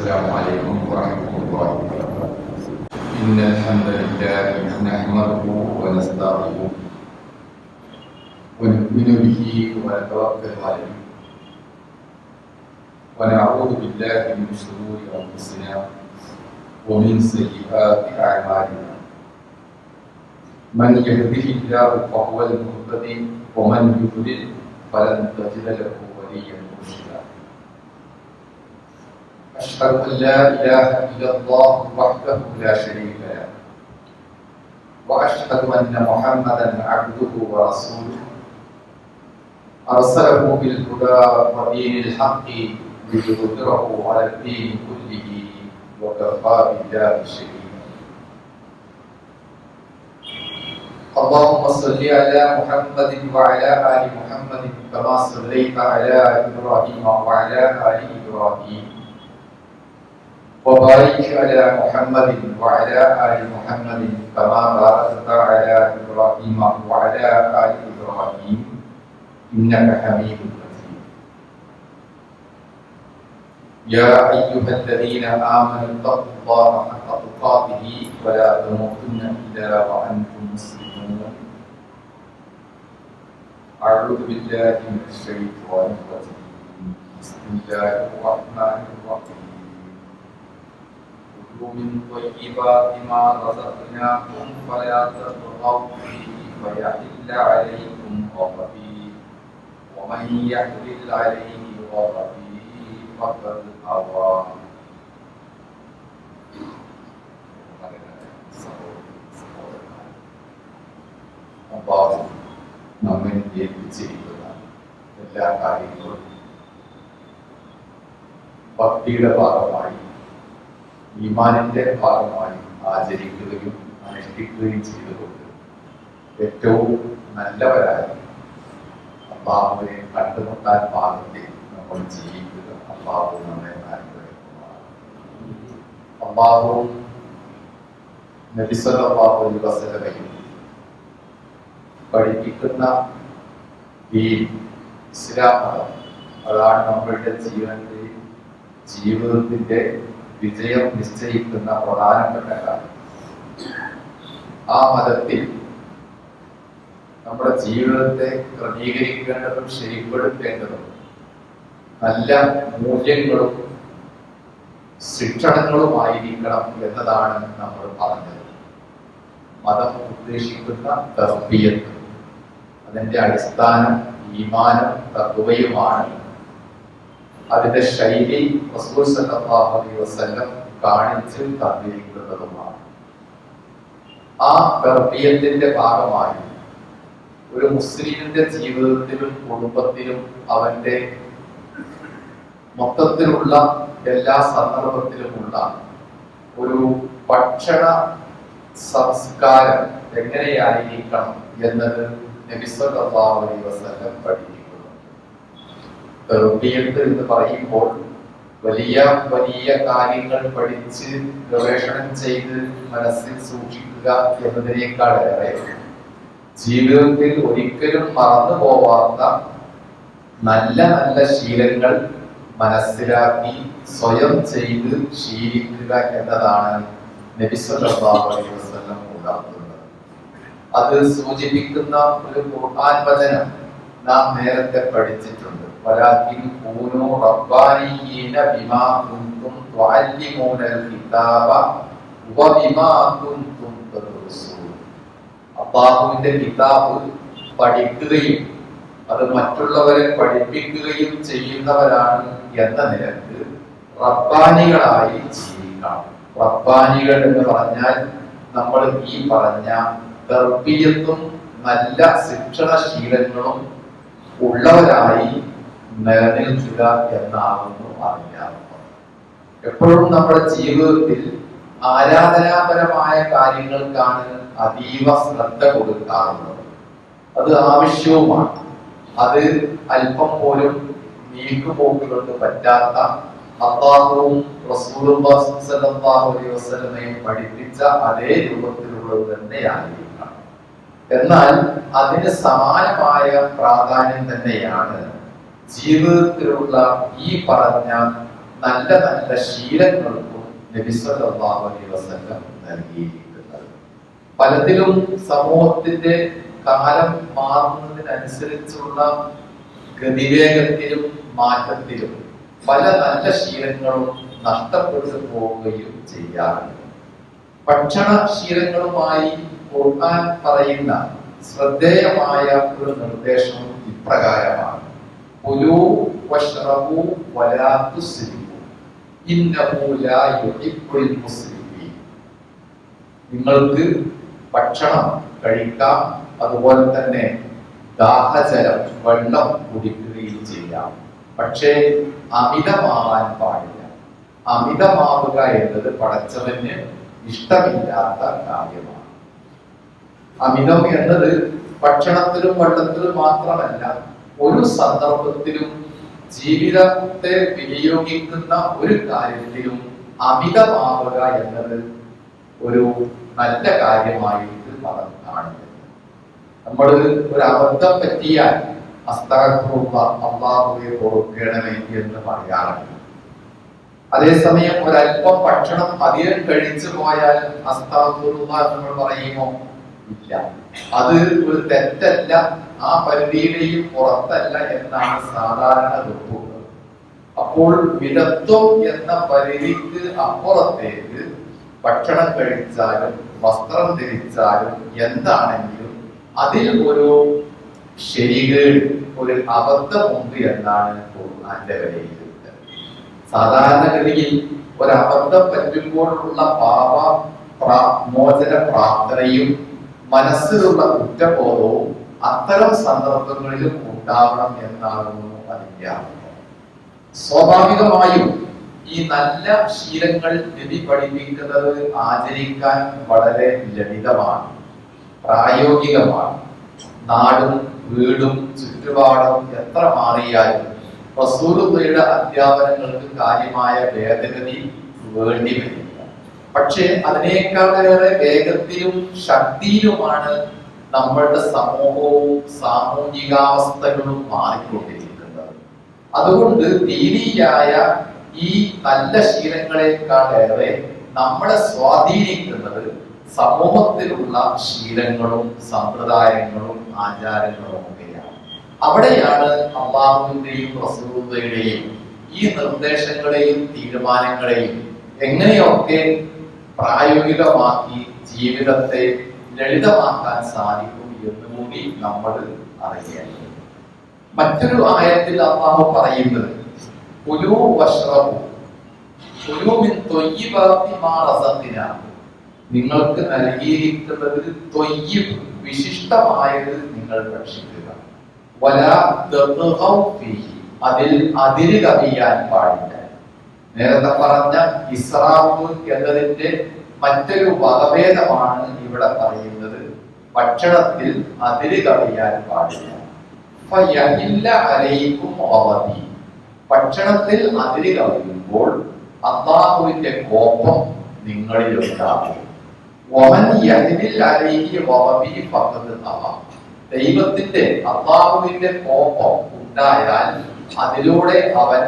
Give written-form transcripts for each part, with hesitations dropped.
السلام عليكم ورحمة الله وبركاته. إن الحمد لله نحمده ونستعينه ونؤمن به ونتوكل عليه ونعوذ بالله من شرور أنفسنا ومن سيئات أعمالنا. من يهده الله فهو المهتدي ومن يضلل فلن تجد له وليا مرشدا. أشهد أن لا إله إلا الله وحده لا شريك له وأشهد أن محمدا عبده ورسوله أرسله بالهدى ودين الحق ليظهره على الدين كله وكفى بالله شهيدا. اللهم صل على محمد وعلى آل محمد كما صليت على إبراهيم وعلى آل إبراهيم وبارك على محمد وعلى آل محمد كما باركت على إبراهيم وعلى آل إبراهيم إنك حميد مجيد. يا أيها الذين آمنوا اتقوا الله حق تقاته ولا تموتن إلا وأنتم مسلمون. أعوذ بالله من الشيطان الرجيم. بسم الله الرحمن الرحيم. من طيبات ما رزقناكم فلا تطغوا فيه فيحل عليكم غضبي ومن يحلل عليه غضبي فقد هوى. അല്ലാഹു നമ്മെ ഏൽപ്പിച്ചിരിക്കുന്ന എല്ലാ കാര്യങ്ങളും ഭക്തിയുടെ ഭാഗമായി ഈമാനിന്റെ ഭാഗമായി ആചരിക്കുകയും അനുഷ്ഠിക്കുകയും ചെയ്തുകൊണ്ട് ഏറ്റവും നല്ലവരായി അല്ലാഹുവിനെ കണ്ടുമുട്ടാൻ പാകത്തിൽ നമ്മൾ ജീവിക്കുക. അല്ലാഹു നമ്മെ അനുഗ്രഹിക്കുമാറാകട്ടെ. അല്ലാഹുവും നബി സല്ലല്ലാഹു അലൈഹി വസല്ലമയും പഠിപ്പിക്കുന്ന ദീൻ ഇസ്ലാം മതം അതാണ് നമ്മളുടെ ജീവിതത്തിന്റെ വിജയം നിശ്ചയിക്കുന്ന പ്രധാനപ്പെട്ട കാര്യം. ആ മതത്തിൽ നമ്മുടെ ജീവിതത്തെ ക്രമീകരിക്കേണ്ടതും ശരിപ്പെടുത്തേണ്ടതും നല്ല മൂല്യങ്ങളും ശിക്ഷണങ്ങളുമായിരിക്കണം എന്നതാണ് നമ്മൾ പറഞ്ഞത്. മതം ഉദ്ദേശിക്കുന്ന തർബിയത്ത്, അതിന്റെ അടിസ്ഥാനം ഈമാനും തഖ്വയുമാണ്. അതിന്റെ ശൈലി റസൂൽ സല്ലല്ലാഹു അലൈഹി വസല്ലം കാണിച്ച് തന്നിരിക്കുന്നതുമാണ്. ആ തർബിയത്തിന്റെ ഭാഗമായി ഒരു മുസ്ലിമിന്റെ ജീവിതത്തിലും കുടുംബത്തിലും അവന്റെ മൊത്തത്തിലുള്ള എല്ലാ സന്ദർഭത്തിലുമുള്ള ഒരു ഭക്ഷണ സംസ്കാരം എങ്ങനെയായിരിക്കണം എന്നത് നബി സല്ലല്ലാഹു അലൈഹി വസല്ലം പഠിപ്പിക്കുന്നു. തർബിയത്ത് എന്ന് പറയുമ്പോൾ വലിയ വലിയ കാര്യങ്ങൾ പഠിച്ച് ഗവേഷണം ചെയ്ത് മനസ്സിൽ സൂക്ഷിക്കുക എന്നതിനേക്കാളേറെ ജീവിതത്തിൽ ഒരിക്കലും മറന്നു പോവാത്ത നല്ല നല്ല ശീലങ്ങൾ മനസ്സിലാക്കി സ്വയം ചെയ്ത് ശീലിക്കുക എന്നതാണ് നബി സല്ലല്ലാഹു അലൈഹി വസല്ലം ഉണർത്തുന്നത്. അത് സൂചിപ്പിക്കുന്ന ഒരു ഖുർആൻ വചനം നാം നേരത്തെ പഠിച്ചിട്ടുണ്ട്. വലാകിൻ കൂനൂ റബ്ബാനിയീന ബിമാ കുൻതും തുഅല്ലിമൂനൽ കിതാബ വബിമാ കുൻതും തദ്റുസൂൻ. അല്ലാഹുവിന്റെ കിതാബ് പഠിക്കുകയും അത് മറ്റുള്ളവരെ പഠിപ്പിക്കുകയും ചെയ്യുന്നവരാണ് എന്ന നിലക്ക് റബ്ബാനികളായി ജീവിക്കണം. റബ്ബാനികൾ എന്ന് പറഞ്ഞാൽ നമ്മൾ ഈ പറഞ്ഞ തർബിയത്തും നല്ല ശിക്ഷണശീലങ്ങളും ഉള്ളവരായി നിലനിൽക്കുക എന്നാകുന്നു അറിയാവുന്നത്. എപ്പോഴും നമ്മുടെ ജീവിതത്തിൽ ആരാധനാപരമായ കാര്യങ്ങൾക്കാണ് അതീവ ശ്രദ്ധ കൊടുക്കാറുള്ളത്. അത് ആവശ്യവുമാണ്. അത് അല്പം പോലും നീക്കുപോക്കുകൾക്ക് പറ്റാത്ത അല്ലാഹുവും റസൂലുള്ളാഹി സ്വല്ലല്ലാഹു അലൈഹി വസല്ലമയും പഠിപ്പിച്ച അതേ രൂപത്തിലുള്ളത് തന്നെയായിരിക്കണം. എന്നാൽ അതിന് സമാനമായ പ്രാധാന്യം തന്നെയാണ് ജീവിതത്തിലുള്ള ഈ പറഞ്ഞ നല്ല നല്ല ശീലങ്ങൾക്കും നബി സല്ലല്ലാഹു അലൈഹി വസല്ലം നൽകിയിരിക്കുന്നത്. പലതിലും സമൂഹത്തിന്റെ കാലം മാറുന്നതിനനുസരിച്ചുള്ള ഗതിവേഗത്തിലും മാറ്റത്തിലും പല നല്ല ശീലങ്ങളും നഷ്ടപ്പെട്ടു പോവുകയും ചെയ്യാറുണ്ട്. ഭക്ഷണ ശീലങ്ങളുമായി ഖുർആൻ പറയുന്ന ശ്രദ്ധേയമായ ഒരു നിർദ്ദേശം ഇപ്രകാരമാണ്: കുലൂ വശ്റബൂ വലാ തുസ്രിഫൂ ഇന്നഹു ലാ യുഹിബ്ബുൽ മുസ്രിഫീൻ. നിങ്ങൾക്ക് ഭക്ഷണം കഴിക്കാം, അതുപോലെ തന്നെ ദാഹജലം വെള്ളം കുടിക്കുകയും ചെയ്യാം, പക്ഷേ അമിതമാവാൻ പാടില്ല. അമിതമാവുക എന്നത് പടച്ചവന് ഇഷ്ടമില്ലാത്ത കാര്യമാണ്. അമിതം എന്നത് ഭക്ഷണത്തിലും വെള്ളത്തിലും മാത്രമല്ല, ഒരു സന്ദർഭത്തിലും ജീവിതത്തെ വിനിയോഗിക്കുന്ന ഒരു കാര്യത്തിലും അമിതമാവുക എന്നത് ഒരു നല്ല കാര്യമായിട്ട് മതം കാണുന്നത്. നമ്മൾ ഒരു അബദ്ധം പറ്റിയാൽ അല്ലാഹുവേ പൊറുക്കണമേ എന്ന് പറയാറുണ്ട്. അതേസമയം ഒരല്പം ഭക്ഷണം അധികം കഴിച്ചു പോയാൽ അസ്തഗ്ഫിറുല്ലാഹ് നമ്മൾ പറയുമോ? ഇല്ല. അത് ഒരു തെറ്റല്ല, ആ പരിധിയുടെയും പുറത്തല്ല എന്നാണ് സാധാരണ വെപ്പുകൾ. അപ്പോൾ മിതത്വം എന്ന പരിധിക്ക് അപ്പുറത്തേക്ക് ഭക്ഷണം കഴിച്ചാലും വസ്ത്രം ധരിച്ചാലും എന്താണെങ്കിലും അതിൽ ഒരു ശരികേട്, ഒരു അബദ്ധമുണ്ട് എന്നാണ് ഖുർആന്റെ വിലയിരുത്തൽ. സാധാരണഗതിയിൽ ഒരു അബദ്ധം പറ്റുമ്പോഴുള്ള മോചന പ്രാർത്ഥനയും മനസ്സിലുള്ള കുറ്റബോധവും അത്തരം സന്ദർഭങ്ങളിലും ഉണ്ടാവണം എന്നാകുന്നു അതിന്റെ അർത്ഥം. സ്വാഭാവികമായും ഈ നല്ല ശീലങ്ങൾ നബി പഠിപ്പിക്കുന്നത് ആചരിക്കാൻ വളരെ ലളിതമാണ്, പ്രായോഗികമാണ്. നാടും വീടും ചുറ്റുപാടും എത്ര മാറിയാലും റസൂലുള്ളാഹിയുടെ അധ്യാപനങ്ങൾക്ക് കാര്യമായ ഭേദഗതി വേണ്ടി വരില്ല. പക്ഷേ അതിനേക്കാളേറെ വേഗത്തിലും ശക്തിയിലുമാണ് നമ്മളുടെ സമൂഹവും സാമൂഹികാവസ്ഥകളും മാറിക്കൊണ്ടിരിക്കുന്നത്. അതുകൊണ്ട് ദീനിയായ ഈ നല്ല ശീലങ്ങളെക്കാളേറെ നമ്മളെ സ്വാധീനിക്കുന്നത് സമൂഹത്തിലുള്ള ശീലങ്ങളും സമ്പ്രദായങ്ങളും ആചാരങ്ങളും ഒക്കെയാണ്. അവിടെയാണ് അല്ലാഹുവിന്റെയും റസൂലുള്ളാഹിയുടെയും ഈ നിർദ്ദേശങ്ങളെയും തീരുമാനങ്ങളെയും എങ്ങനെയൊക്കെ പ്രായോഗികമാക്കി ജീവിതത്തെ ലളിതമാക്കാൻ സാധിക്കും എന്നുകൂടി നമ്മൾ അറിയേണ്ടത്. മറ്റൊരു ആയത്തിൽ അല്ലാഹു പറയുന്നത് കുലൂ വശ്റബൂ കുലൂ മിൻ ത്വയ്യിബാതി മാ റസഖ്നാകും. നിങ്ങൾക്ക് നൽകിയിരിക്കുന്നത് ത്വയ്യിബ്, വിശിഷ്ടമായത് നിങ്ങൾ ഭക്ഷിക്കുക. വലാ തത്ഗൗ ഫീഹി, അതിൽ അതിര് കവിയാൻ പാടില്ല. നേരത്തെ പറഞ്ഞ ഇസ്രാഫ് എന്നതിന്റെ മറ്റൊരു വകഭേദമാണ് ഇവിടെ പറയുന്നത്. ഭക്ഷണത്തിൽ അതിര് കവിയാൻ പാടില്ല. ഫയഹില്ല അലൈക്കും ഗളബി, ഭക്ഷണത്തിൽ അതിര് കവിയുമ്പോൾ അല്ലാഹുവിന്റെ കോപം നിങ്ങളിലുണ്ടാകും. വമൻ യഹ്ലിൽ അലൈഹി ഗളബി ഫഖദ് തവ, ദൈവത്തിന്റെ അല്ലാഹുവിന്റെ കോപം ഉണ്ടായാൽ അതിലൂടെ അവൻ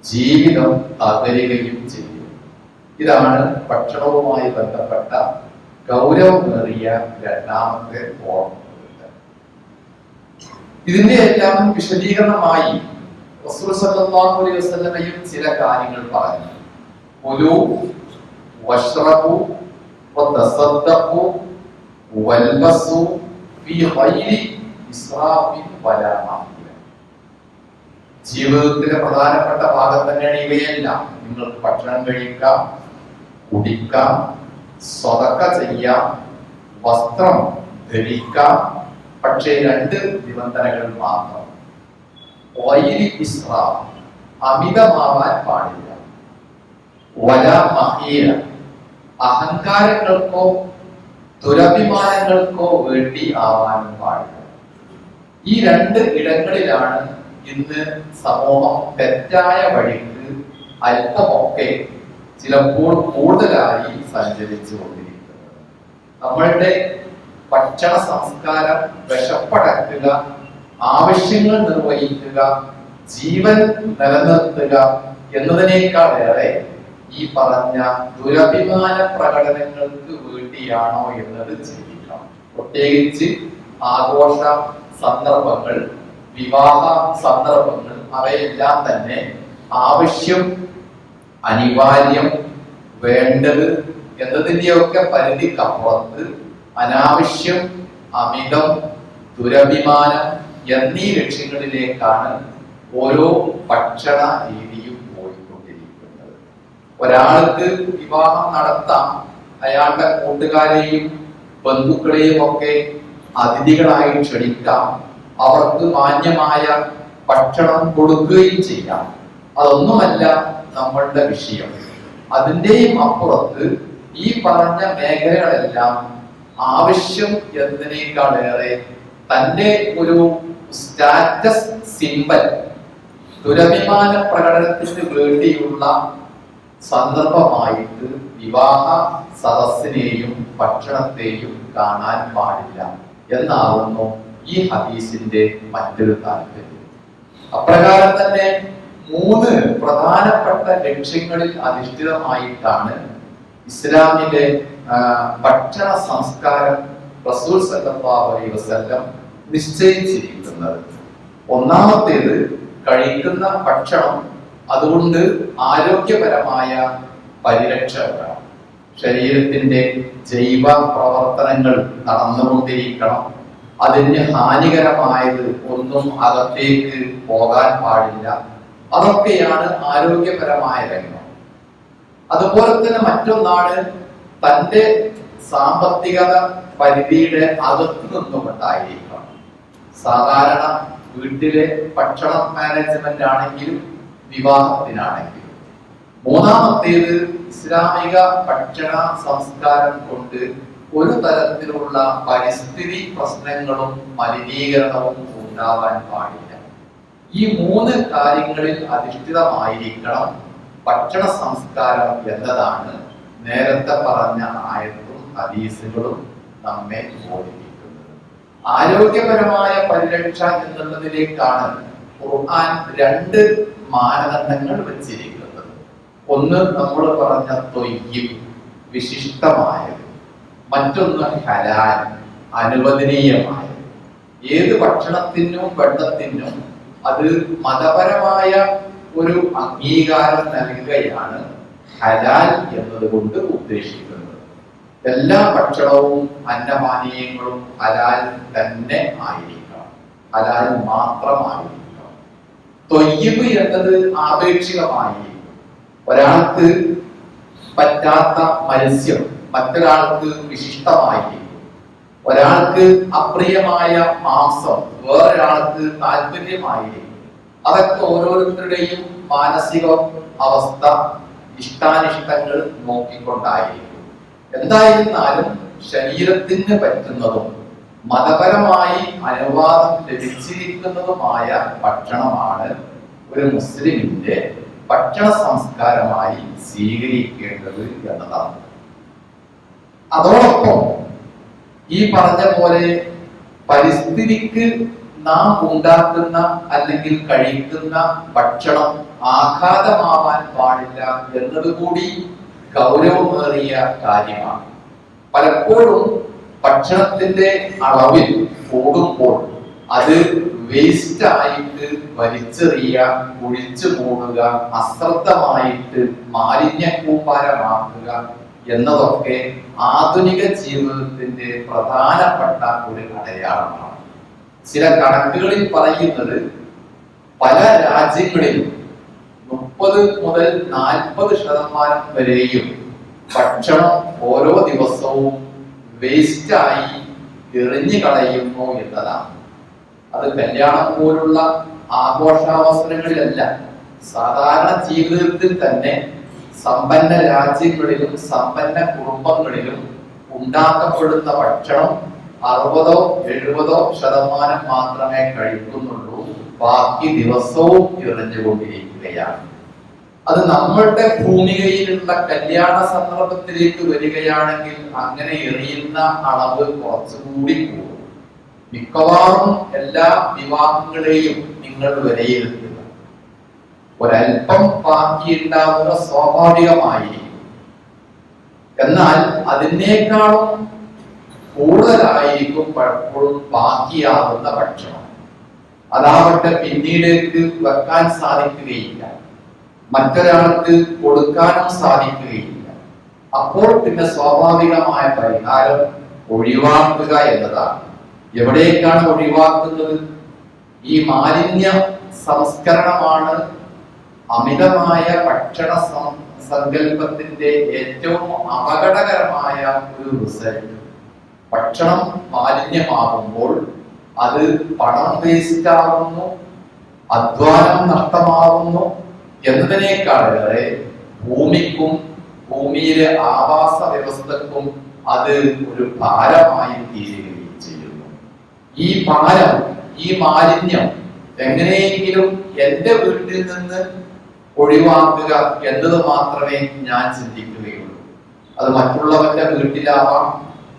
ജീവിതം തകരുകയും ചെയ്യും. ഇതാണ് ഭക്ഷണവുമായി ബന്ധപ്പെട്ട ഗൗരവമേറിയ രണ്ടാമത്തെ ഓർമ്മ. ഇതിന്റെ എല്ലാം വിശദീകരണമായി റസൂൽ സല്ലല്ലാഹു അലൈഹി വസല്ലമയും ചില കാര്യങ്ങൾ പറഞ്ഞു. കുലൂ വശ്റബൂ വതസദ്ദഖൂ വൽബസൂ ഫീ ഖൈരി ഇസ്റാഫിൻ വലാ മഅ്സിയ. ജീവിതത്തിലെ പ്രധാനപ്പെട്ട ഭാഗം തന്നെയാണ് ഇവയെല്ലാം. നിങ്ങൾക്ക് ഭക്ഷണം കഴിക്കാം, കുടിക്കാം, സ്വതക്ക ചെയ്യാം, വസ്ത്രം ധരിക്കാം, പക്ഷേ രണ്ട് നിബന്ധനകൾ മാത്രം. വൈരി ഇസ്റാഫ്, അമിതമാവാൻ പാടില്ല. വലാ മഹീല, അഹങ്കാരങ്ങൾക്കോ ദുരഭിമാനങ്ങൾക്കോ വേണ്ടി ആവാനും പാടില്ല. ഈ രണ്ട് ഇടങ്ങളിലാണ് ഇന്ന് സമൂഹം തെറ്റായ വഴിക്ക് അല്പമൊക്കെ, ചിലപ്പോൾ കൂടുതലായി സഞ്ചരിച്ചു കൊണ്ടിരിക്കുന്നത്. നമ്മളുടെ ഭക്ഷണ സംസ്കാരം വിശപ്പടക്കുക, ആവശ്യങ്ങൾ നിർവഹിക്കുക, ജീവൻ നിലനിർത്തുക എന്നതിനേക്കാളേറെ ഈ പറഞ്ഞ ദുരഭിമാന പ്രകടനങ്ങൾക്ക് വേണ്ടിയാണോ എന്നത് ചിന്തിക്കണം. പ്രത്യേകിച്ച് ആഘോഷ സന്ദർഭങ്ങൾ, വിവാഹ സന്ദർഭങ്ങൾ, അവയെല്ലാം തന്നെ ആവശ്യം, അനിവാര്യം, വേണ്ടത് എന്നതിന്റെയൊക്കെ പരിധിക്കപ്പുറത്ത് അനാവശ്യം, അമിതം, ദുരഭിമാനം എന്നീ ലക്ഷ്യങ്ങളിലേക്കാണ് ഓരോ ഭക്ഷണ രീതിയും പോയിക്കൊണ്ടിരിക്കുന്നത്. ഒരാൾക്ക് വിവാഹം നടത്താം, അയാളുടെ കൂട്ടുകാരെയും ബന്ധുക്കളെയും ഒക്കെ അതിഥികളായി ക്ഷണിക്കാം, അവർക്ക് മാന്യമായ ഭക്ഷണം കൊടുക്കുകയും ചെയ്യാം. അതൊന്നുമല്ല നമ്മളുടെ വിഷയം. അതിന്റെയും അപ്പുറത്ത് ഈ പറഞ്ഞ മേഖലകളെല്ലാം ആവശ്യം എന്നതിനേക്കാളേറെ തന്റെ ഒരു സ്റ്റാറ്റസ് സിംബൽ, ദുരഭിമാന പ്രകടനത്തിന് വേണ്ടിയുള്ള സന്ദർഭമായിട്ട് വിവാഹ സദസ്സിനെയും ഭക്ഷണത്തെയും കാണാൻ പാടില്ല എന്നാകുന്നു ഈ ഹദീസിന്റെ മറ്റൊരു താല്പര്യം. അപ്രകാരം തന്നെ 3 പ്രധാനപ്പെട്ട ലക്ഷ്യങ്ങളിൽ അധിഷ്ഠിതമായിട്ടാണ് ഇസ്ലാമിലെ ഭക്ഷണ സംസ്കാരം റസൂൽ സല്ലല്ലാഹു അലൈഹി വസല്ലം നിശ്ചയിച്ചിരിക്കുന്നത്. ഒന്നാമത്തേത്, കഴിക്കുന്ന ഭക്ഷണം അതുകൊണ്ട് ആരോഗ്യപരമായ പരിരക്ഷ വേണം. ശരീരത്തിന്റെ ജൈവ പ്രവർത്തനങ്ങൾ നടന്നുകൊണ്ടിരിക്കണം. അതിന് ഹാനികരമായത് ഒന്നും അകത്തേക്ക് പോകാൻ പാടില്ല. അതൊക്കെയാണ് ആരോഗ്യപരമായ രംഗം. അതുപോലെ തന്നെ മറ്റൊന്നാണ് തന്റെ സാമ്പത്തികത പരിധിയുടെ അകത്തു നിന്നുകൊണ്ടായിരിക്കണം. സാധാരണ വീട്ടിലെ ഭക്ഷണ മാനേജ്മെന്റ് ആണെങ്കിലും വിവാഹത്തിനാണെങ്കിലും. മൂന്നാമത്തേത്, ഇസ്ലാമിക ഭക്ഷണ സംസ്കാരം കൊണ്ട് ഒരു തരത്തിലുള്ള പരിസ്ഥിതി പ്രശ്നങ്ങളും മലിനീകരണവും ഉണ്ടാവാൻ പാടില്ല. ഈ 3 കാര്യങ്ങളിൽ അധിഷ്ഠിതമായിരിക്കണം ഭക്ഷണ സംസ്കാരം എന്നതാണ് നേരത്തെ പറഞ്ഞ ആയത്തും ഹദീസുകളും നമ്മെ ബോധിപ്പിക്കുന്നത്. ആരോഗ്യപരമായ പരിരക്ഷ എന്നുള്ളതിലേക്കാണ് ഖുർആൻ 2 മാനദണ്ഡങ്ങൾ വെച്ചിരിക്കുന്നത്. ഒന്ന് നമ്മൾ പറഞ്ഞ ത്വയ്യിബ്, വിശിഷ്ടമായത്. മറ്റൊന്ന് ഹലാൽ, അനുവദനീയമായത്. ഏത് ഭക്ഷണത്തിനും വെള്ളത്തിനും അത് മതപരമായ ഒരു അംഗീകാരം നൽകുകയാണ് ഹലാൽ എന്നതുകൊണ്ട് ഉദ്ദേശിക്കുന്നത്. എല്ലാ ഭക്ഷണവും അന്നപാനീയങ്ങളും ഹലാൽ തന്നെ ആയിരിക്കണം, ഹലാൽ മാത്രമായിരിക്കണം. ത്വയ്യിബ് എന്നത് ആപേക്ഷികമായിരിക്കും. ഒരാൾക്ക് പറ്റാത്ത മത്സ്യം മറ്റൊരാൾക്ക് വിശിഷ്ടമായിരിക്കും. ഒരാൾക്ക് അപ്രിയമായ മാംസം വേറൊരാൾക്ക് താല്പര്യമായിരിക്കും. അതൊക്കെ ഓരോരുത്തരുടെയും മാനസിക അവസ്ഥ, ഇഷ്ടാനിഷ്ടങ്ങൾ നോക്കിക്കൊണ്ടായിരിക്കും. എന്തായിരുന്നാലും ശരീരത്തിന് പറ്റുന്നതും മതപരമായി അനുവാദം ലഭിച്ചിരിക്കുന്നതുമായ ഭക്ഷണമാണ് ഒരു മുസ്ലിമിന്റെ ഭക്ഷണ സംസ്കാരമായി സ്വീകരിക്കേണ്ടത് എന്നതാണ്. അതോടൊപ്പം ഈ പറഞ്ഞ പോലെ പരിസ്ഥിതിക്ക് നാം ഉണ്ടാക്കുന്ന അല്ലെങ്കിൽ കഴിക്കുന്ന ഭക്ഷണം ആഘാതമാവാൻ പാടില്ല എന്നതുകൂടി ഗൗരവമേറിയ കാര്യമാണ്. പലപ്പോഴും ഭക്ഷണത്തിന്റെ അളവിൽ കൂടുമ്പോൾ അത് വേസ്റ്റ് ആയിട്ട് വലിച്ചെറിയുക, കുഴിച്ചു മൂടുക, അശ്രദ്ധമായിട്ട് മാലിന്യ കൂമ്പാരമാക്കുക എന്നതൊക്കെ ആധുനിക ജീവിതത്തിന്റെ പ്രധാനപ്പെട്ട ഒരു അടയാളമാണ്. ചില കണക്കുകളിൽ പറയുന്നത് പല രാജ്യങ്ങളിലും 30 മുതൽ 40% വരെയും ഭക്ഷണം ഓരോ ദിവസവും വേസ്റ്റായി എറിഞ്ഞു കളയുന്നു എന്നതാണ്. അത് കല്യാണം പോലുള്ള ആഘോഷാവസരങ്ങളിലല്ല, സാധാരണ ജീവിതത്തിൽ തന്നെ സമ്പന്ന രാജ്യങ്ങളിലും സമ്പന്ന കുടുംബങ്ങളിലും ഉണ്ടാക്കപ്പെടുന്ന ഭക്ഷണം 60-70% മാത്രമേ കഴിക്കുന്നുള്ളൂ. ബാക്കി ദിവസവും എറിഞ്ഞുകൊണ്ടിരിക്കുകയാണ്. അത് നമ്മളുടെ ഭൂമികയിലുള്ള കല്യാണ സന്ദർഭത്തിലേക്ക് വരികയാണെങ്കിൽ അങ്ങനെ എറിയുന്ന അളവ് കുറച്ചുകൂടി കൂടും. മിക്കവാറും എല്ലാ വിവാഹങ്ങളെയും നിങ്ങൾ വിലയിരുത്തുക. ഒരൽപ്പം ബാക്കിയുണ്ടാവുക സ്വാഭാവികമായിരിക്കും. എന്നാൽ അതിനേക്കാളും കൂടുതലായിരിക്കും പലപ്പോഴും ബാക്കിയാവുന്ന ഭക്ഷണം. അതാവട്ടെ പിന്നീടേക്ക് വെക്കാൻ സാധിക്കുകയില്ല, മറ്റൊരാൾക്ക് കൊടുക്കാനും സാധിക്കുകയില്ല. അപ്പോൾ പിന്നെ സ്വാഭാവികമായ പരിഹാരം ഒഴിവാക്കുക എന്നതാണ്. എവിടേക്കാണ് ഒഴിവാക്കുന്നത്? ഈ മാലിന്യ സംസ്കരണമാണ് അമിതമായ ഭക്ഷണ സങ്കല്പത്തിന്റെ ഏറ്റവും അപകടകരമായ ഒരു റിസൾട്ട്. ഭക്ഷണം മാലിന്യമാകുമ്പോൾ അത് പണം വേസ്റ്റ് ആകുന്നു, അധ്വാനം നഷ്ടമാകുന്നു എന്നതിനേക്കാളേറെ ഭൂമിക്കും ഭൂമിയിലെ ആവാസ വ്യവസ്ഥക്കും അത് ഒരു ഭാരമായി തീരുകയും ചെയ്യുന്നു. ഈ ഭാരം, ഈ മാലിന്യം എങ്ങനെയെങ്കിലും എന്റെ വീട്ടിൽ നിന്ന് ഒഴിവാക്കുക എന്നത് മാത്രമേ ഞാൻ ചിന്തിക്കുകയുള്ളൂ. അത് മറ്റുള്ളവരുടെ വീട്ടിലാവാം,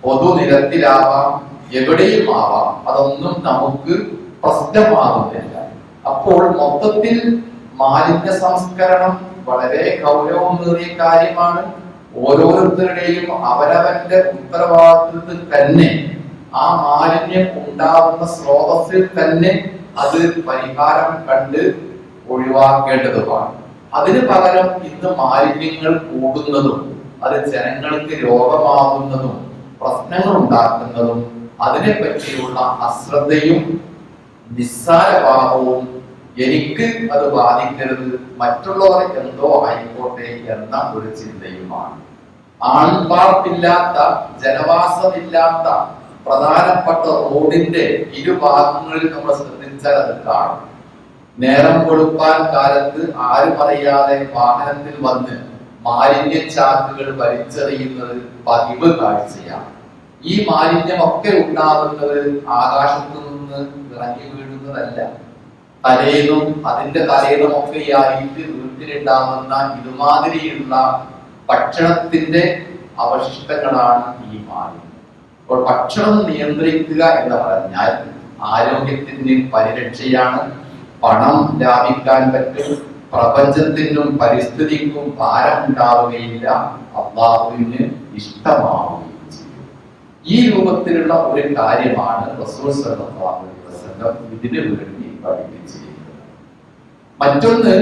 പൊതുനിരത്തിലാവാം, എവിടെയും ആവാം. അതൊന്നും നമുക്ക് പ്രശ്നമാകുന്നില്ല. അപ്പോൾ മൊത്തത്തിൽ മാലിന്യ സംസ്കരണം വളരെ ഗൗരവമേറിയ കാര്യമാണ്. ഓരോരുത്തരുടെയും അവരവന്റെ ഉത്തരവാദിത്വത്തിൽ തന്നെ ആ മാലിന്യം ഉണ്ടാവുന്ന സ്രോതസ്സിൽ തന്നെ അത് പരിഹാരം കണ്ട് ഒഴിവാക്കേണ്ടതുമാണ്. അതിന് പകരം ഇന്ന് മാലിന്യങ്ങൾ കൂടുന്നതും അത് ജനങ്ങൾക്ക് രോഗമാകുന്നതും പ്രശ്നങ്ങൾ ഉണ്ടാക്കുന്നതും അതിനെ പറ്റിയുള്ള അശ്രദ്ധയും നിസ്സാരഭാവവും, എനിക്ക് അത് ബാധിക്കരുത്, മറ്റുള്ളവർ എന്തോ ആയിക്കോട്ടെ എന്ന ഒരു ചിന്തയുമാണ്. ആൾപ്പാർപ്പില്ലാത്ത, ജനവാസമില്ലാത്ത പ്രധാനപ്പെട്ട റോഡിന്റെ ഇരുഭാഗങ്ങളിൽ നമ്മൾ ശ്രദ്ധിച്ചാൽ അത് കാണും. നേരം വെളുപ്പാൻ കാലത്ത് ആരും അറിയാതെ വാഹനത്തിൽ വന്ന് മാലിന്യ ചാക്കുകൾ വലിച്ചെറിയുന്നത് പതിവ് കാഴ്ചയാണ്. ഈ മാലിന്യമൊക്കെ ഉണ്ടാകുന്നത് ആകാശത്തു നിന്ന് ഇറങ്ങി വീഴുന്നതല്ല. തലേന്നും അതിന്റെ തലേന്നുമൊക്കെയായിട്ട് വീട്ടിലുണ്ടാകുന്ന ഇതുമാതിരിയുള്ള ഭക്ഷണത്തിന്റെ അവശിഷ്ടങ്ങളാണ് ഈ മാലിന്യം. അപ്പോൾ ഭക്ഷണം നിയന്ത്രിക്കുക എന്ന് പറഞ്ഞാൽ ആരോഗ്യത്തിന് പരിരക്ഷയാണ്, പണം ലാഭിക്കാൻ പറ്റും, പ്രപഞ്ചത്തിനും പരിസ്ഥിതിക്കും ഭാരം ഉണ്ടാവുകയില്ല, അല്ലാഹുവിന് ഇഷ്ടമാവുകയും ചെയ്യും. ഈ രൂപത്തിലുള്ള ഒരു കാര്യമാണ് റസൂൽ സല്ലല്ലാഹു അലൈഹി വസല്ലം ഇതിനു വേണ്ടി പഠിപ്പിച്ചിരിക്കുന്നത്. മറ്റൊന്ന്,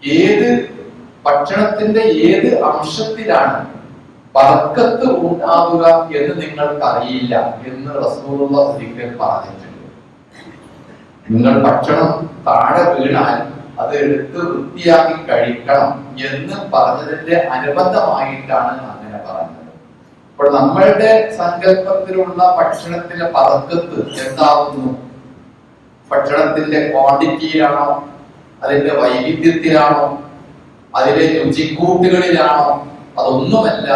ഏത് ഭക്ഷണത്തിന്റെ ഏത് അംശത്തിലാണ് ബർക്കത്ത് ഉണ്ടാവുക എന്ന് നിങ്ങൾക്കറിയില്ല എന്ന് റസൂലുള്ള ഒരിക്കൽ പറഞ്ഞിട്ടുണ്ട്. നിങ്ങൾ ഭക്ഷണം താഴെ വീണാൽ അത് എടുത്ത് വൃത്തിയാക്കി കഴിക്കണം എന്ന് പറഞ്ഞതിന്റെ അനുബന്ധമായിട്ടാണ് അങ്ങനെ പറഞ്ഞത്. അപ്പോൾ നമ്മളുടെ സങ്കല്പത്തിലുള്ള ഭക്ഷണത്തിലെ ബർക്കത്ത് എന്താകുന്നു? ഭക്ഷണത്തിന്റെ ക്വാണ്ടിറ്റിയിലാണോ, അതിന്റെ വൈവിധ്യത്തിലാണോ, അതിലെ രുചിക്കൂട്ടുകളിലാണോ? അതൊന്നുമല്ല.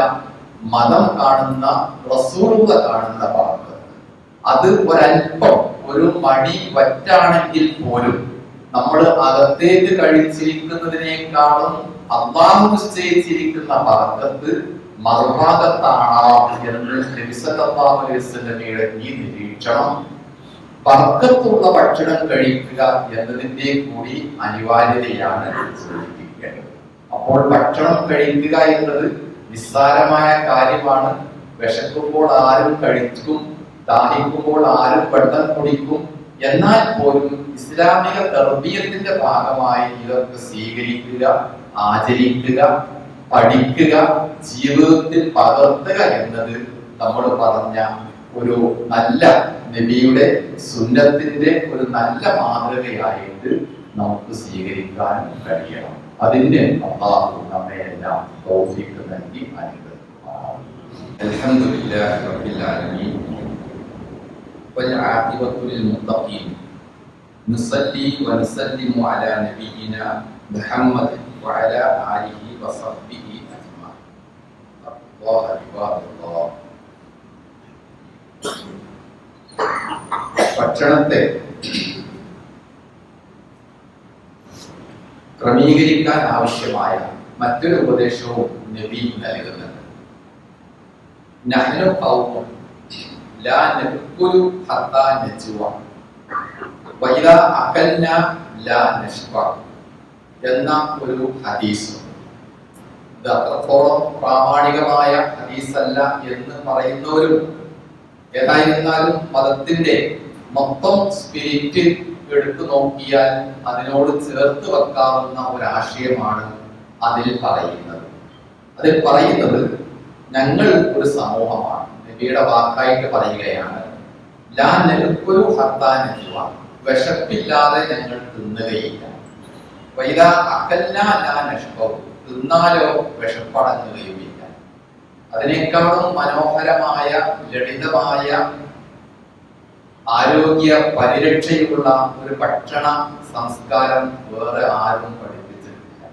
മതം കാണുന്ന, റസൂലുള്ള കാണുന്ന ബർക്കത്ത് അത് ഒരൽപ്പം, ഒരു മണി വറ്റാണെങ്കിൽ പോലും നമ്മൾ അകത്തേക്ക് കഴിച്ചിരിക്കുന്നതിനേക്കാളും അല്ലാഹു നിശ്ചയിച്ചിരിക്കുന്ന ബർക്കത്ത് മറുഭാഗത്താണോ എന്ന് നബി സല്ലല്ലാഹു അലൈഹി വസല്ലമയുടെ ഈ നിരീക്ഷണം ബർക്കത്തുള്ള ഭക്ഷണം കഴിക്കുക എന്നതിന്റെ കൂടി അനിവാര്യതയാണ് സൂചിപ്പിക്കേണ്ടത്. അപ്പോൾ ഭക്ഷണം കഴിക്കുക എന്നത് നിസ്സാരമായ കാര്യമാണ്. വിശക്കുമ്പോൾ ആരും കഴിക്കും, ദാഹിക്കുമ്പോൾ ആരും വെള്ളം കുടിക്കും. എന്നാൽ പോലും ഇസ്ലാമിക തർബിയത്തിന്റെ ഭാഗമായി ഇതൊക്കെ സ്വീകരിക്കുക, ആചരിക്കുക, പഠിക്കുക, ജീവിതത്തിൽ പകർത്തുക എന്നത് നമ്മൾ പറഞ്ഞ ഒരു നല്ല നബിയുടെ സുന്നത്തിന്റെ ഒരു നല്ല മാതൃകയായിട്ട് നമുക്ക് സ്വീകരിക്കാൻ കഴിയണം. അതിന് അല്ലാഹു നമ്മെയെല്ലാം തൗഫീഖ് നൽകി അനുഗ്രഹിക്കും. അൽഹംദുലില്ലാഹി റബ്ബിൽ ആലമീൻ والعاقبة للمتقين نصلي ونسلم على نبينا محمد وعلى آله وصحبه أجمعين. الله عباد الله. ഭക്ഷണത്തെ ക്രമീകരിക്കാൻ ആവശ്യമായ മറ്റൊരു ഉപദേശവും നബി നൽകുന്നുണ്ട്. നഹ്നു ഖൗമുൻ ലാ നഅ്കുലു ഹത്താ നജ്വ വഇദാ അകൽനാ ലാ നശ്ബ എന്ന ഒരു ഹദീസ്. ഇത് അത്രത്തോളം പ്രാമാണികമായ ഹദീസല്ല എന്ന് പറയുന്നവരും. ഏതായിരുന്നാലും മതത്തിന്റെ മൊത്തം സ്പിരിറ്റ് എടുത്തു നോക്കിയാൽ അതിനോട് ചേർത്ത് വെക്കാവുന്ന ഒരാശയമാണ് അതിൽ പറയുന്നത്. അതിൽ പറയുന്നത് ഞങ്ങൾ ഒരു സമൂഹമാണ്. നബിയുടെ വാക്കായിട്ട് പറയുകയാണ്, ലാ നൽക്കുലു ഹത്താ നജ്വ, വിശപ്പില്ലാതെ ഞങ്ങൾ തിന്നുകയില്ല. വൈദാ അകൽനാ ലാ നശ്ബഉ, തിന്നാലോ വിശപ്പടങ്ങുകയുമില്ല. അതിനേക്കാളും മനോഹരമായ ലളിതമായ ആരോഗ്യ പരിരക്ഷയുള്ള ഒരു ഭക്ഷണ സംസ്കാരം വേറെ ആരും പഠിപ്പിച്ചിട്ടില്ല.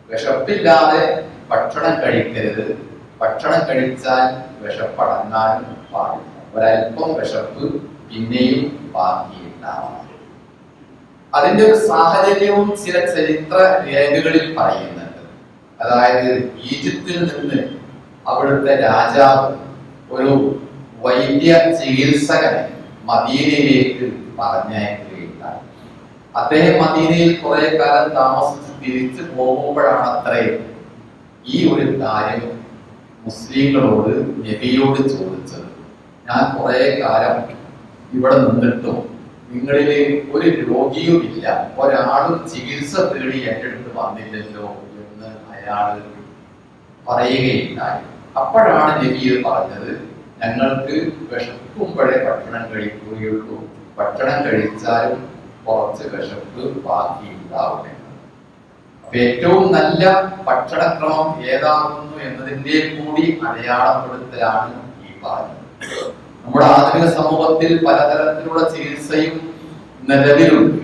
വിശപ്പില്ലാതെ ഭക്ഷണം കഴിക്കരുത്, ഭക്ഷണം കഴിച്ചാൽ വിശപ്പടങ്ങാനും പാടില്ല. ഒരൽപ്പം വിശപ്പ് പിന്നെയും ബാക്കിയുണ്ടാവാം. അതിന്റെ ഒരു സാഹചര്യവും ചില ചരിത്ര രേഖകളിൽ പറയുന്നുണ്ട്. അതായത് ഈജിപ്തിൽ നിന്ന് അവിടുത്തെ രാജാവ് ഒരു വൈദ്യ ചികിത്സകനെ മദീനയിലേക്ക് പറഞ്ഞയക്കുകയുണ്ടായി. അദ്ദേഹം മദീനയിൽ കുറെ കാലം താമസിച്ച് തിരിച്ചു പോകുമ്പോഴാണ് അത്രേ ഈ ഒരു കാര്യം മുസ്ലിങ്ങളോട് നബിയോട് ചോദിച്ചത്. ഞാൻ കുറെ കാലം ഇവിടെ നിന്നിട്ടും നിങ്ങളിൽ ഒരു രോഗിയുമില്ല, ഒരാളും ചികിത്സ തേടി എൻ്റെ അടുത്ത് വന്നില്ലല്ലോ എന്ന് അയാൾ പറയുകയുണ്ടായി. അപ്പോഴാണ് നബി പറഞ്ഞത്, ഞങ്ങൾക്ക് വിശക്കുമ്പോഴേ ഭക്ഷണം കഴിക്കുകയുള്ളൂ, ഭക്ഷണം കഴിച്ചാലും കുറച്ച് വിശപ്പ് ബാക്കിയുണ്ടാവുമെന്ന്. അപ്പൊ ഏറ്റവും നല്ല ഭക്ഷണക്രമം ഏതാകുന്നു എന്നതിന്റെ കൂടി അടയാളപ്പെടുത്തലാണ് ഈ പറഞ്ഞത്. നമ്മുടെ ആധുനിക സമൂഹത്തിൽ പലതരത്തിലുള്ള ചികിത്സയും നിലവിലുണ്ട്.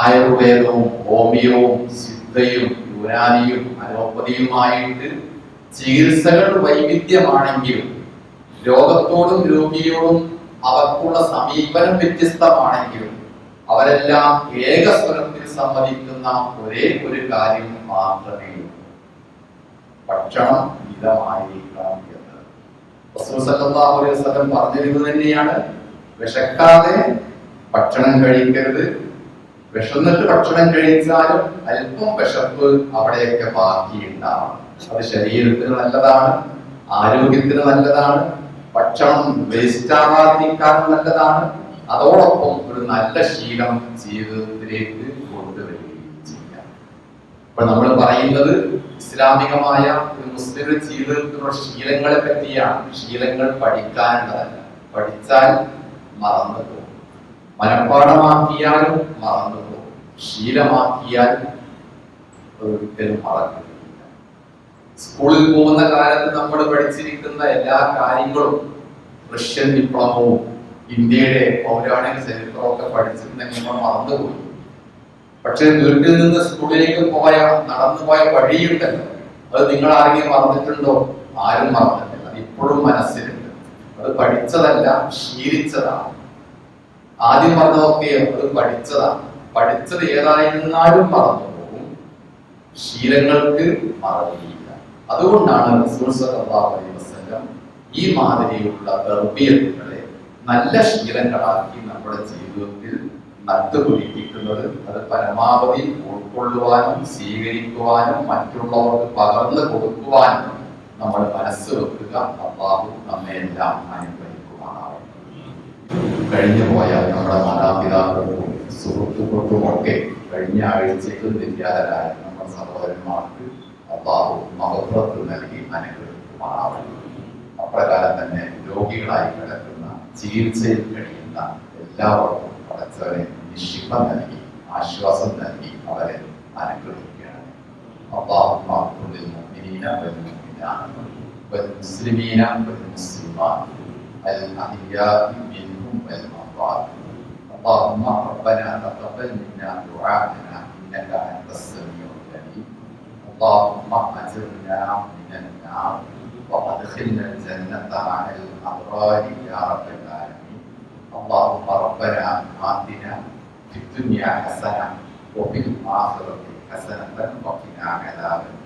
ആയുർവേദവും ഹോമിയോവും സിദ്ധയും യുനാനിയും അലോപ്പതിയുമായിട്ട് ചികിത്സകൾ വൈവിധ്യമാണെങ്കിലും രോഗത്തോടും രോഗിയോടും അവർക്കുള്ള സമീപനം വ്യത്യസ്തമാണെങ്കിലും അവരെല്ലാം ഏകസ്വരത്തിൽ സമ്മതിക്കുന്ന ഒരേ ഒരു കാര്യം മാത്രമേ ഉള്ളൂ: ഭക്ഷണം മിതമായിരിക്കണം എന്ന്. റസൂൽ സല്ലല്ലാഹു അലൈഹി വസല്ലം പറഞ്ഞിരുന്നത് തന്നെയാണ്, വിശക്കാതെ ഭക്ഷണം കഴിക്കരുത്, വിശന്നിട്ട് ഭക്ഷണം കഴിച്ചാലും അല്പം വിശപ്പ് അവിടെയൊക്കെ ബാക്കിയുണ്ടാവണം. അത് ശരീരത്തിന് നല്ലതാണ്, ആരോഗ്യത്തിന് നല്ലതാണ്, ഭക്ഷണം വേസ്റ്റ് ആവാതിരിക്കാനും നല്ലതാണ്. അതോടൊപ്പം ഒരു നല്ല ശീലം ജീവിതത്തിലേക്ക് കൊണ്ടുവരികയും ചെയ്യാം. ഇപ്പൊ നമ്മൾ പറയുന്നത് ഇസ്ലാമികമായ ഒരു മുസ്ലിം ജീവിതത്തിലുള്ള ശീലങ്ങളെ പറ്റിയാണ്. ശീലങ്ങൾ പഠിക്കാനുള്ളതല്ല, പഠിച്ചാൽ മറന്നു പോകും, മനഃപ്പാഠമാക്കിയാലും മറന്നു പോകും, ശീലമാക്കിയാൽ ഒരിക്കലും മറക്കില്ല. സ്കൂളിൽ പോകുന്ന കാലത്ത് നമ്മൾ പഠിച്ചിരിക്കുന്ന എല്ലാ കാര്യങ്ങളും, റഷ്യൻ വിപ്ലവവും ഇന്ത്യയുടെ പൗരാണിക ചരിത്രമൊക്കെ പഠിച്ചിട്ടുണ്ടെങ്കിൽ നമ്മൾ മറന്നുപോയി. പക്ഷെ വീട്ടിൽ നിന്ന് സ്കൂളിലേക്ക് നടന്നുപോയ വഴിയുണ്ടല്ലോ, അത് നിങ്ങൾ ആരെങ്കിലും മറന്നിട്ടുണ്ടോ? ആരും മറന്നിട്ടില്ല. അത് ഇപ്പോഴും മനസ്സിലുണ്ട്. അത് പഠിച്ചതല്ല, ശീലിച്ചതാണ്. ആദ്യം പറഞ്ഞതൊക്കെ അത് പഠിച്ചതാണ്. പഠിച്ചത് ഏതായിരുന്നാലും മറന്നു പോകും, ശീലങ്ങൾക്ക് മറവിയില്ല. അതുകൊണ്ടാണ് റസൂൽ സല്ലല്ലാഹു അലൈഹി വസല്ലം ഈ മാതിരിയുള്ള തർബിയത്തുകളെ നല്ല ശീലങ്ങളാക്കി നമ്മുടെ ജീവിതത്തിൽ നട്ടുപിടിപ്പിക്കുന്നത്. അത് പരമാവധി ഉൾക്കൊള്ളുവാനും സ്വീകരിക്കുവാനും മറ്റുള്ളവർക്ക് പകർന്നു കൊടുക്കുവാനും നമ്മൾ മനസ്സ് വെക്കുക. അല്ലാഹു നമ്മെ എല്ലാം അനുഗ്രഹിക്കുമാറാവട്ടെ. കഴിഞ്ഞു പോയ നമ്മുടെ മാതാപിതാക്കൾക്കും സുഹൃത്തുക്കൾക്കും ഒക്കെ കഴിഞ്ഞ ആഴ്ചയിൽ നിര്യാതരായ നമ്മുടെ സഹോദരന്മാർക്ക് അല്ലാഹു മഗ്ഫിറത്ത് നൽകി അനുഗ്രഹിക്കുമാറാവട്ടെ. അപ്രകാരം തന്നെ രോഗികളായി കിടക്കുന്ന, ചികിത്സയിൽ കഴിയുന്ന എല്ലാവർക്കും പടച്ചവനെ നിശിഫ നൽകി ആശ്വാസം നൽകി അവരെ അനുഗ്രഹിക്കുകയാണ്. അല്ലാഹുമ്മ ഗ്ഫിർ ലിൽ മുഅ്മിനീന വൽ മുഅ്മിനാത്ത് വൽ മുസ്ലിമീന വൽ മുസ്ലിമാത്ത് അൽ അഹ്യാഇ മിൻഹും വൽ അംവാത്ത്. اللهم ربنا تقبل منا دعاءنا انك انت السميع العليم. اللهم اجرنا من النار وادخلنا الجنة مع الأبرار يا رب العالمين. اللهم ربنا آتنا في الدنيا حسنة وفي الآخرة حسنة وقنا عذاب النار.